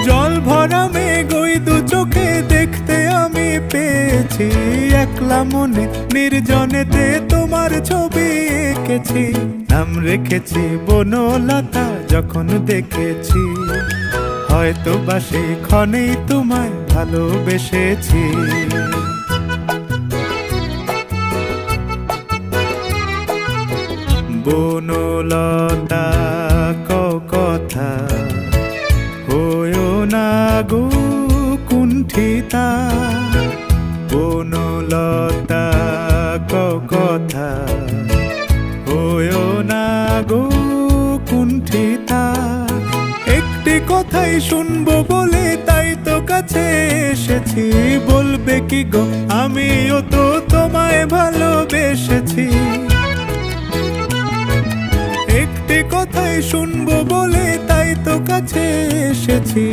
জল ভরা মেঘ ওই দু চোখে দেখতে আমি পেয়েছি, একলা মনে নির্জনেতে তোমার ছবি এঁকেছি। নাম রেখেছি বনলতা যখন দেখেছি, হয়তো বা সেই ক্ষণেই তোমায় ভালোবেসেছি। বনলতা কথা হয়ো না গো কুণ্ঠিতা, বনলতা কথা হয়ো না গো কুণ্ঠিতা। একটি কথাই শুনবো বলে তাই তো কাছে এসেছি, বলবে কি গো আমিও তো তোমায় ভালোবেসেছি। একটি কথাই শুনবো বলে তাই তো কাছে এসেছি,